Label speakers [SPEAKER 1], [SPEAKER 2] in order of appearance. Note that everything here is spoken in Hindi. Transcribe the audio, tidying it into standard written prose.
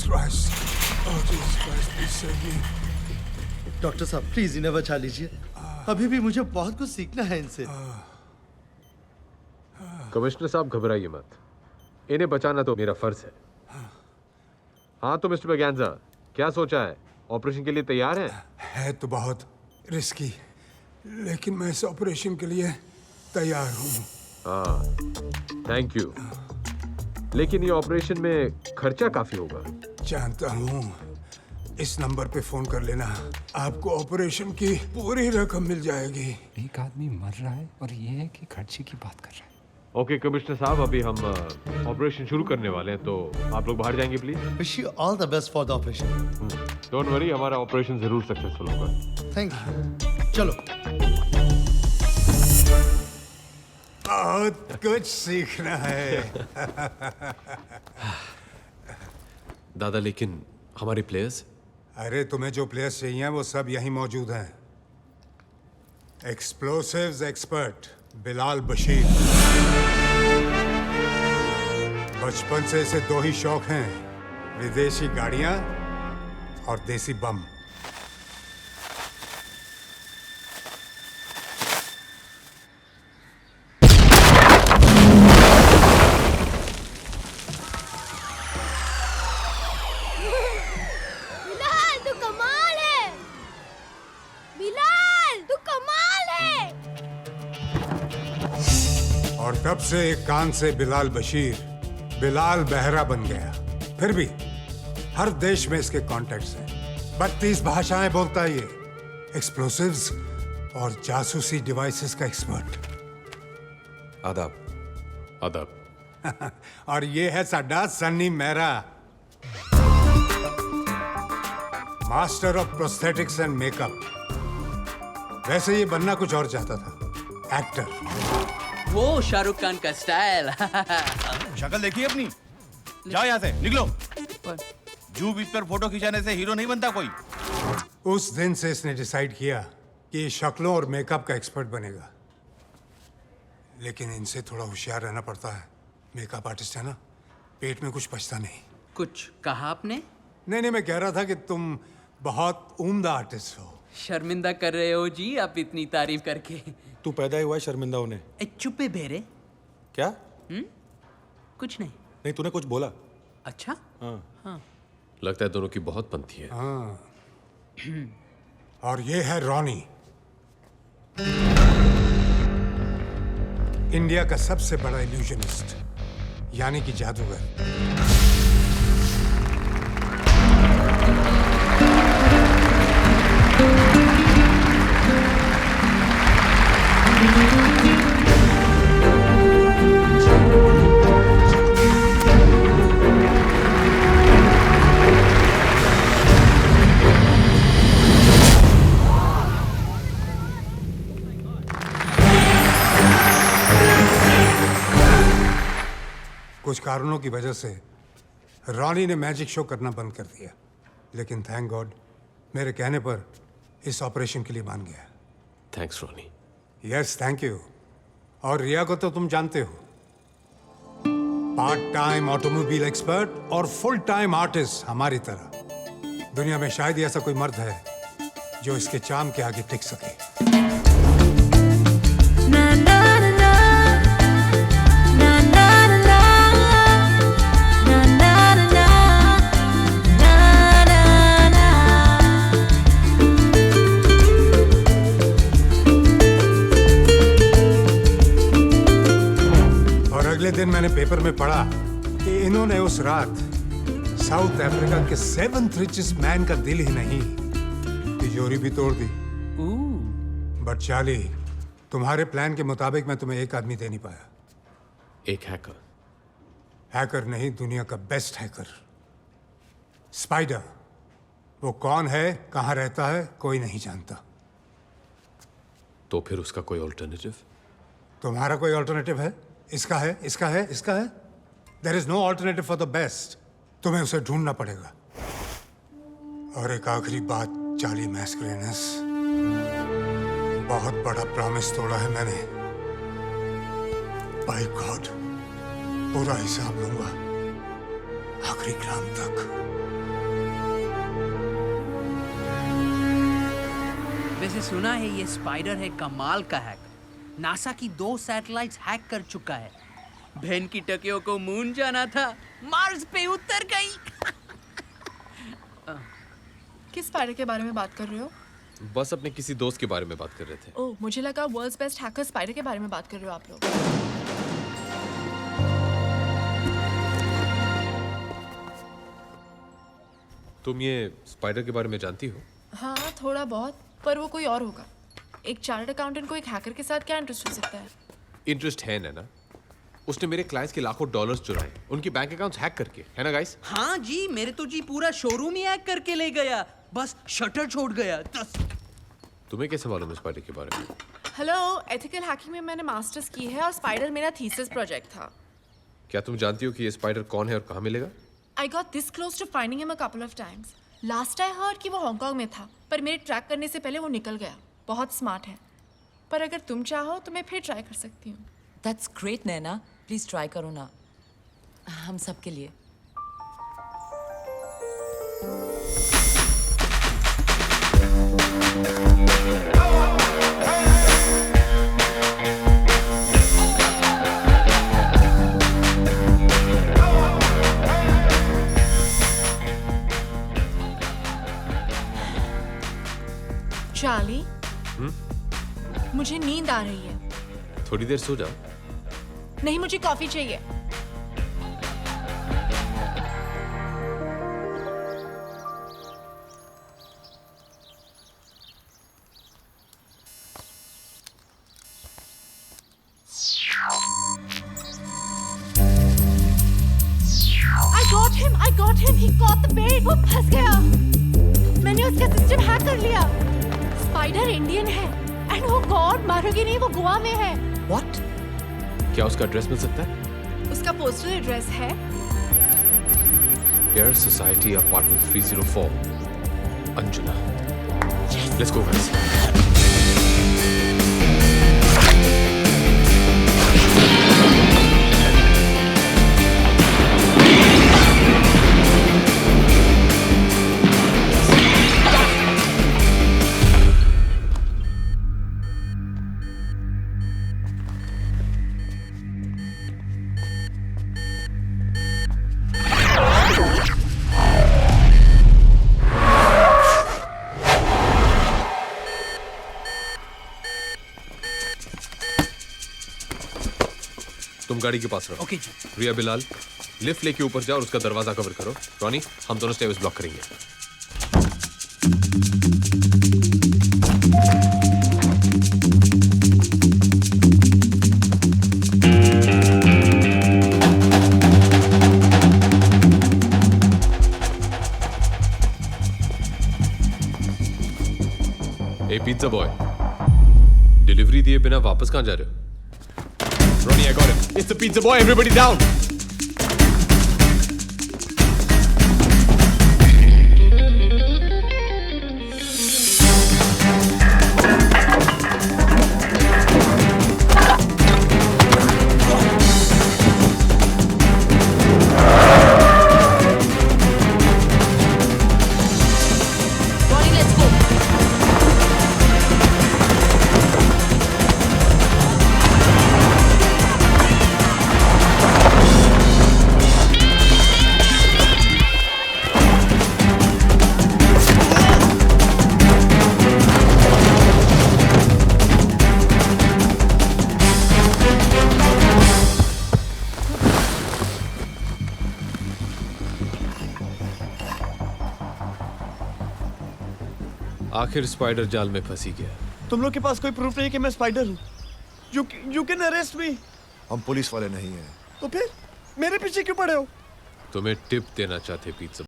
[SPEAKER 1] Christ. Oh, Jesus Christ, please save me.
[SPEAKER 2] Doctor साहब प्लीज इन्हें बचा लीजिए, अभी भी मुझे बहुत कुछ सीखना है इनसे।
[SPEAKER 3] कमिश्नर साहब घबराइए मत, इन्हें बचाना तो मेरा फर्ज है। हाँ तो मिस्टर बगैंजा, क्या सोचा है? ऑपरेशन के लिए तैयार हैं?
[SPEAKER 1] है तो बहुत रिस्की, लेकिन मैं इस ऑपरेशन के लिए तैयार हूँ।
[SPEAKER 3] हाँ, थैंक यू। लेकिन ये ऑपरेशन में खर्चा काफी होगा।
[SPEAKER 1] जानता हूँ, इस नंबर पे फोन कर लेना, आपको ऑपरेशन की पूरी रकम मिल जाएगी।
[SPEAKER 4] एक आदमी मर रहा है और ये है कि खर्चे की बात कर रहा है।
[SPEAKER 3] ओके कमिश्नर साहब, अभी हम ऑपरेशन शुरू करने वाले हैं, तो आप लोग बाहर जाएंगे please.
[SPEAKER 2] Wish you all the best for the operation.
[SPEAKER 3] Don't worry, हमारा ऑपरेशन जरूर सक्सेसफुल होगा।
[SPEAKER 2] Thank you. चलो।
[SPEAKER 1] बहुत कुछ सीखना है।
[SPEAKER 5] दादा लेकिन हमारे प्लेयर्स?
[SPEAKER 1] अरे तुम्हें जो प्लेयर्स चाहिए वो सब यहीं मौजूद हैं। Explosives expert Bilal Bashir. बचपन से इसे दो ही शौक हैं, विदेशी गाड़ियां और देसी बम।
[SPEAKER 6] बिलाल तू कमाल है। बिलाल तू कमाल है।
[SPEAKER 1] और तब से एक कान से बिलाल बशीर बिलाल बहरा बन गया। फिर भी हर देश में इसके कॉन्टैक्ट्स हैं। 32 भाषाएं बोलता है ये। एक्सप्लोसिव्स और जासूसी डिवाइसेस का एक्सपर्ट।
[SPEAKER 5] आदाब।
[SPEAKER 3] आदाब।
[SPEAKER 1] और ये है साडा Sunny Mehra, master of prosthetics and makeup. वैसे ये बनना कुछ और चाहता था, एक्टर।
[SPEAKER 7] वो शाहरुख खान का स्टाइल।
[SPEAKER 8] शक्ल देखिए अपनी, जाओ यहाँ से, निकलो। जू बीच पर फोटो खिंचाने से हीरो नहीं बनता कोई।
[SPEAKER 1] उस दिन से इसने डिसाइड किया कि ये शक्लों और मेकअप का एक्सपर्ट बनेगा। लेकिन इनसे थोड़ा होशियार रहना पड़ता है। मेकअप आर्टिस्ट है ना, पेट में कुछ पचता नहीं।
[SPEAKER 7] कुछ कहा आपने?
[SPEAKER 1] नहीं, मैं कह रहा था कि तुम बहुत उम्दा आर्टिस्ट हो।
[SPEAKER 7] शर्मिंदा कर रहे हो जी आप इतनी तारीफ करके।
[SPEAKER 9] तू पैदा ही हुआ है शर्मिंदा होने।
[SPEAKER 7] चुप्पे बेरे।
[SPEAKER 9] क्या?
[SPEAKER 7] कुछ नहीं।
[SPEAKER 9] नहीं, तूने कुछ बोला।
[SPEAKER 7] अच्छा?
[SPEAKER 9] हाँ।
[SPEAKER 5] लगता है दोनों की बहुत बनती है।
[SPEAKER 1] हाँ। और ये है रॉनी, इंडिया का सबसे बड़ा इल्यूजनिस्ट, यानी कि जादूगर। कुछ कारणों की वजह से रॉनी ने मैजिक शो करना बंद कर दिया, लेकिन थैंक गॉड मेरे कहने पर इस ऑपरेशन के लिए मान गया।
[SPEAKER 5] Thanks Ronnie.
[SPEAKER 1] Yes, thank you. और रिया को तो तुम जानते हो, पार्ट टाइम ऑटोमोबाइल एक्सपर्ट और फुल टाइम आर्टिस्ट हमारी तरह। दुनिया में शायद ही ऐसा कोई मर्द है जो इसके चाम के आगे टिक सके। अगले दिन मैंने पेपर में पढ़ा कि इन्होंने उस रात साउथ अफ्रीका के 7th richest मैन का दिल ही नहीं, तिजोरी भी तोड़ दी। बट चार्ली, तुम्हारे प्लान के मुताबिक मैं तुम्हें एक आदमी दे नहीं पाया।
[SPEAKER 5] एक हैकर?
[SPEAKER 1] हैकर नहीं, दुनिया का बेस्ट हैकर, स्पाइडर। वो कौन है, कहां रहता है, कोई नहीं जानता।
[SPEAKER 5] तो फिर उसका कोई ऑल्टरनेटिव?
[SPEAKER 1] तुम्हारा कोई ऑल्टरनेटिव है? इसका है, इसका है, इसका है। There is no alternative for the best. तुम्हें उसे ढूंढना पड़ेगा। और एक आखिरी बात चार्ली मैस्करेनस, बहुत बड़ा प्रॉमिस तोड़ा है मैंने। बाय गॉड पूरा हिसाब लूंगा, आखिरी ग्राम तक।
[SPEAKER 7] वैसे सुना है ये स्पाइडर है कमाल का हैकर। नासा की 2 सैटेलाइट्स हैक कर चुका है। बहन की टकियों को मून जाना था, मार्स पे उतर गई।
[SPEAKER 10] किस स्पाइडर के बारे में बात कर रहे हो?
[SPEAKER 5] बस अपने किसी दोस्त के बारे में बात कर रहे थे।
[SPEAKER 10] ओह, मुझे लगा वर्ल्ड्स बेस्ट हैकर स्पाइडर के बारे में बात कर रहे हो आप लोग।
[SPEAKER 5] तुम ये स्पाइडर के बारे में जानती हो?
[SPEAKER 10] हाँ, थोड़ा बहुत, पर वो कोई और होगा। एक चार्टर्ड अकाउंटेंट को एक हैकर के साथ क्या इंटरेस्ट हो सकता है?
[SPEAKER 5] इंटरेस्ट है ना? उसने मेरे क्लाइंट्स के लाखों डॉलर्स चुराए, उनकी बैंक अकाउंट्स हैक करके, है ना गाइस?
[SPEAKER 7] हाँ जी, मेरे तो जी पूरा शोरूम ही हैक करके ले गया, बस शटर छोड़ गया।
[SPEAKER 5] तुम्हें कैसे मालूम है स्पाइडर के बारे में?
[SPEAKER 10] हेलो, एथिकल हैकिंग में मैंने मास्टर्स की है और स्पाइडर मेरा थीसिस प्रोजेक्ट था।
[SPEAKER 5] क्या तुम जानती हो कि ये स्पाइडर कौन है और कहाँ मिलेगा?
[SPEAKER 10] I got this close to finding him a couple of times. Last I heard कि वो हांगकांग में था, पर मेरे ट्रैक करने से पहले वो निकल गया। बहुत स्मार्ट है, पर अगर तुम चाहो तो मैं फिर ट्राई कर सकती हूँ।
[SPEAKER 11] That's great, Naina. Please try करो ना, हम सब के लिए।
[SPEAKER 10] चार्ली, मुझे नींद आ रही है।
[SPEAKER 5] थोड़ी देर सो जाओ।
[SPEAKER 10] नहीं, मुझे कॉफी चाहिए। I got him. He caught the bait. वो फंस गया। मैंने उसका सिस्टम हैक कर लिया। स्पाइडर इंडियन है, एंड वो गॉड मारोगे नहीं, वो गोवा में है।
[SPEAKER 11] What?
[SPEAKER 5] क्या उसका एड्रेस मिल सकता है?
[SPEAKER 10] उसका पोस्टल एड्रेस है
[SPEAKER 5] air society apartment 304 Anjuna. Let's go guys. तुम गाड़ी के पास रहो।
[SPEAKER 7] ओके जी।
[SPEAKER 5] रिया बिलाल, लिफ्ट लेके ऊपर जाओ और उसका दरवाजा कवर करो। रॉनी, हम दोनों स्टेयर्स ब्लॉक करेंगे। ए पिज्जा बॉय, डिलीवरी दिए बिना वापस कहां जा रहे हो? Ronnie, I got him. It's the pizza boy. Everybody down.
[SPEAKER 11] Ronnie, let's go.
[SPEAKER 5] आखिर स्पाइडर जाल में फंसी गया।
[SPEAKER 2] तुम लोग के पास कोई प्रूफ नहीं कि मैं स्पाइडर हूँ? You can arrest me.
[SPEAKER 12] हम पुलिस वाले नहीं हैं।
[SPEAKER 2] तो फिर मेरे पीछे क्यों पड़े हो?
[SPEAKER 5] तुम्हें टिप देना चाहते पिज्जा